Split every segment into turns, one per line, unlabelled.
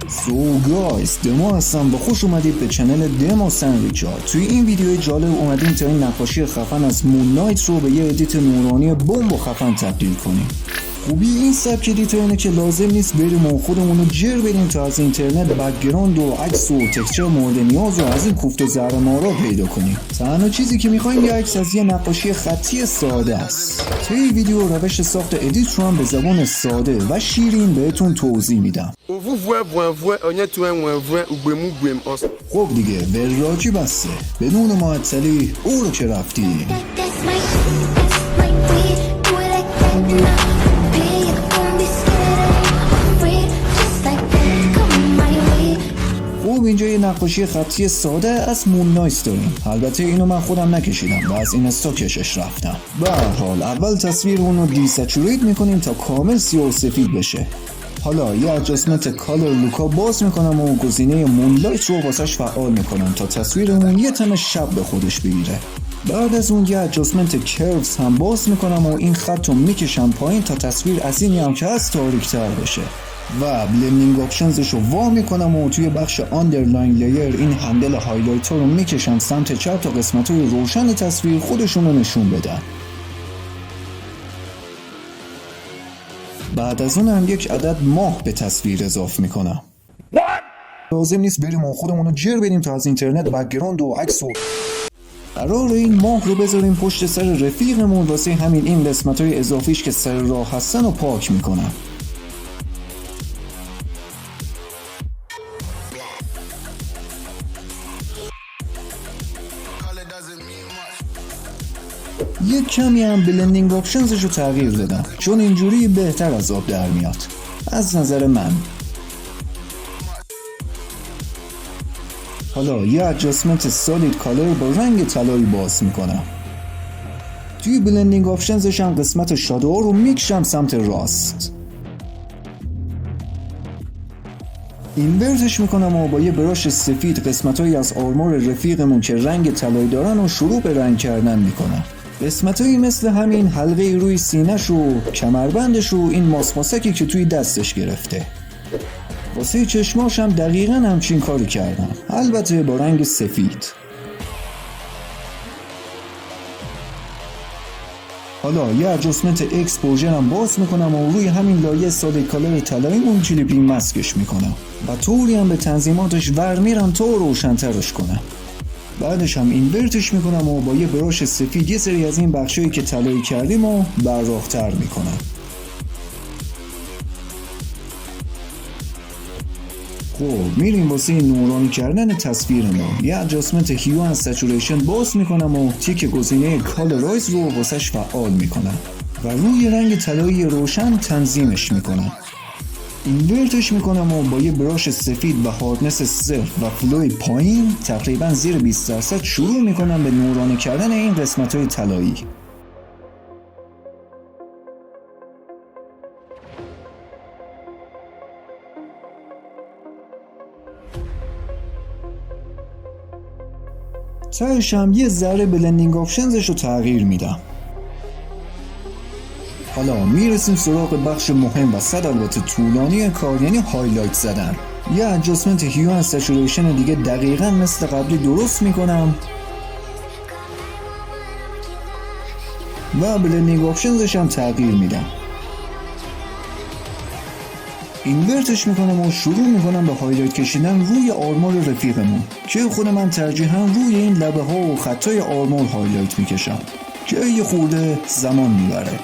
سو گایز دمو هستم و خوش اومدید به چنل دمو سنریچارد. توی این ویدیو جالب اومدیم تا این نقاشی خفن از مون نایت رو به یه ادیت نورانی بمب و خفن تبدیل کنیم. خوبی این سبک ادیتور اینه که لازم نیست بریم و خودمون رو جر بریم تا از اینترنت بک‌گراند و عکس و تکسچر مورد نیاز و از این کوفت و زهرمارا پیدا کنیم. تنها چیزی که میخوایم یه عکس از یه نقاشی خطی ساده است. توی این ویدیو روش ساخت ادیت رو هم به زبان ساده و شیرین بهتون توضیح میدم. خب دیگه وراجی بسته، بدون معطلی او رو که رفتیم. خب اینجا یه نقاشی خطی ساده از مون نایت داریم. البته اینو من خودم نکشیدم و از این استاکشش رفتم. به هر حال اول تصویر اون رو دیسچوریت میکنیم تا کامل سیاه و سفید بشه. حالا یه ادجاستمنت کالر لوکا باز میکنم و گزینه مون لایت رو واسش فعال میکنم تا تصویرمون یه تم شب به خودش بگیره. بعد از اون یه ادجاستمنت کروز هم باز میکنم و این خط رو میکشم پایین تا تصویر از اینی هم که هست تاریک‌تر بشه و بلندینگ آپشنزش رو وا میکنم و توی بخش آندرلاین لیر این هندل هایلایتر رو میکشم سمت چپ تا قسمت‌های روشن تصویر خودشون رو نشون بدن. بعد از اون هم یک عدد ماه به تصویر اضافه میکنم. لازم نیست بریم و خودمون رو جر بریم تا از اینترنت بک‌گراند و عکس و قرار این ماه رو بذاریم پشت سر رفیقمون. واسه همین این قسمت‌های اضافیش که سر راه هستن رو پاک میکنم. یک کمی هم بلندینگ آپشنزش رو تغییر دادم چون اینجوری بهتر از آب در میاد از نظر من. حالا یه ادجاستمنت سالید کالر با رنگ طلایی باز میکنم. توی بلندینگ آپشنزش هم قسمت شادو رو میکشم سمت راست. اینورتش میکنم و با یه براش سفید قسمتایی از آرمور رفیقمون که رنگ طلایی دارن و شروع به رنگ کردن میکنم. قسمتایی مثل همین حلقه روی سینه‌ش و کمربندش و این ماسماسکی که توی دستش گرفته. واسه چشماش هم دقیقاً همچین کاری کردم، البته با رنگ سفید. حالا یه ادجاستمنت اکسپوژر هم باز میکنم و روی همین لایه سالید کالر طلاییمون کلیپینگ ماسکش میکنم و طوری هم به تنظیماتش ور میرم تا روشن‌ترش کنم. بعدش هم اینورتش میکنم و با یه براش سفید یه سری از این بخشایی که طلایی کردیم و براق‌تر میکنم. خب میریم واسه نورانی کردن تصویرمون. یه ادجاستمنت هیو اند سچوریشن باز میکنم و تیک گزینه کالرایز رو واسش فعال میکنم و روی رنگ طلایی روشن تنظیمش میکنم. اینورتش میکنم و با یه براش سفید و هاردنس 0 و فلوی پایین تقریبا زیر 20% شروع میکنم به نورانی کردن این قسمت‌های طلایی. تهش هم یه ذره بلندینگ آپشنزش رو تغییر میدم. حالا میرسیم سراغ بخش مهم و صد البته طولانی کار، یعنی هایلایت زدن. یه ادجاستمنت هیو اند سچوریشن دیگه دقیقاً مثل قبلی درست میکنم و بلندینگ آپشنزش هم تغییر میدم. اینورتش میکنم و شروع میکنم به هایلایت کشیدن روی آرمور رفیقمون که خود من ترجیحاً روی این لبه ها و خطای آرمور هایلایت میکشم که یه خورده زمان میبره.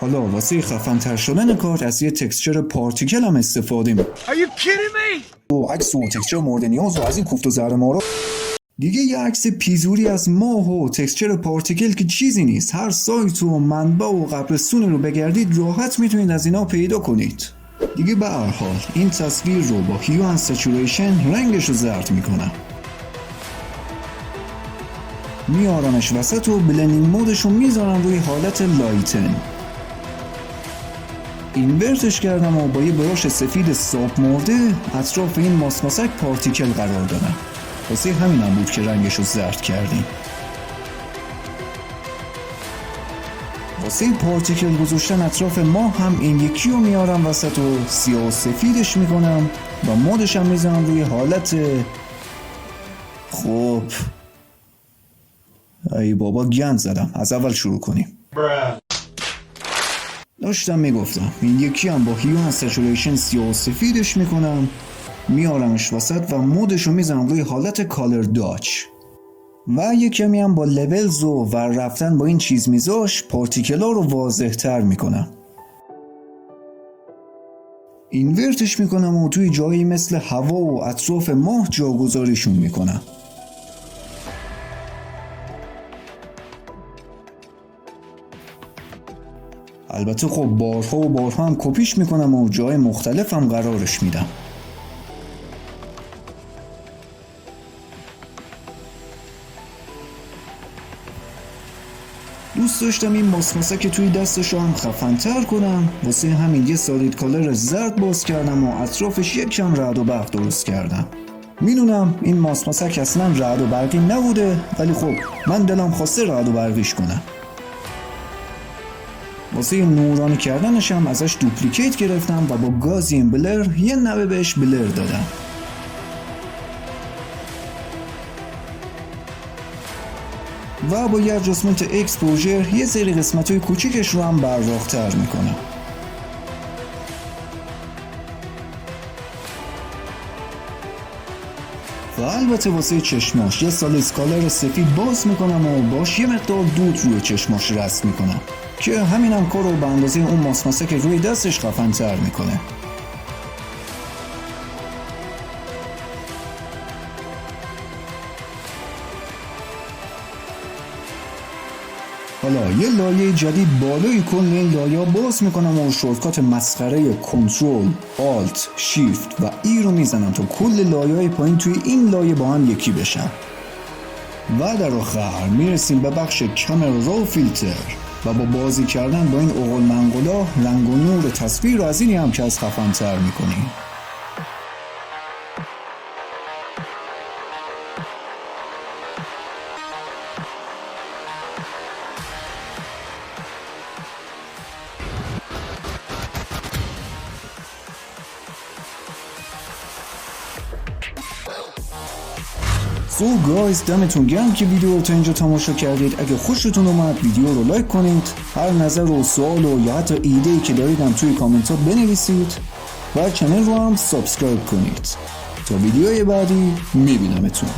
حالا واسه خفن‌تر شدن کار از یه تکسچر پارتیکل هم استفاده می‌کنم. و عکس و تکسچر مورد نیاز و از این کوفت و زهرمارا. دیگه یه عکس پیزوری از ماه و تکسچر پارتیکل که چیزی نیست. هر سایت و منبع و قبرستونی رو بگردید راحت میتونید از اینا پیدا کنید. دیگه به هر حال این تصویر رو با هیو اند سچوریشن رنگش رو زرد میکنم. میارمش وسط و بلندینگ مودش رو میذارم روی حالت لایتن. اینورتش کردم و با یه براش سفید ساب مرده اطراف این ماسماسک پارتیکل قرار دادم. واسه همینم بود که رنگش رو زرد کردیم. واسه پارتیکل گذاشتن اطراف ماه هم این یکی رو میارم وسط و سیاه و سفیدش میکنم و مودش هم میذارم روی حالت. خب ای بابا گند زدم، از اول شروع کنیم. داشتم میگفتم این یکی هم با هیو اند سچوریشن سیاه و سفیدش میکنم، میارمش وسط و مودش رو میذارم روی حالت کالر داچ و یک کمی هم با لولز و ور رفتن با این چیز میزاش پارتیکل ها رو واضح تر میکنم. اینورتش میکنم و توی جایی مثل هوا و اطراف ماه جاگذاریشون میکنم. البته خب بارها و بارها هم کپیش میکنم و جای مختلف هم قرارش میدم. دوست داشتم این ماسماسک توی دستش رو هم خفن‌تر کنم، واسه همین یه سالید کالر زرد باز کردم و اطرافش یک کم رعد و برق درست کردم. میدونم این ماسماسک اصلا رعد و برقی نبوده، ولی خب من دلم خواسته رعد و برقیش کنم. واسه نورانی کردنش هم ازش دوپلیکیت گرفتم و با گازین بلر یه نوه بهش بلر دادم. و با یه ادجاستمنت اکسپوژر یه سری قسمت‌های کوچیکش رو هم براق‌تر میکنم. و البته واسه چشماش یه سال اسکالر سفید باز میکنم و باش یه مقدار دود روی چشماش رسم میکنم که همینم کار رو به اندازه اون ماسماسک روی دستش خفن‌تر میکنه. حالا یه لایه جدید بالای کل این لایه باز میکنم و شورتکات مسخره کنترل، آلت، شیفت و ای رو میزنم تا کل لایه‌های پایین توی این لایه با هم یکی بشن. و در آخر میرسیم به بخش کامرا و فیلتر و با بازی کردن با این اغل منقلا رنگ و نور تصویر رو از اینی هم که از خفن‌تر میکنیم. سو گایز دمتون گرم که ویدیو رو تا اینجا تماشا کردید. اگه خوشتون اومد ویدیو رو لایک کنید، هر نظر و سوال و یا حتی ایده‌ای که دارید هم توی کامنت ها بنویسید و کانال رو هم سابسکرایب کنید. تا ویدیوی بعدی میبینمتون.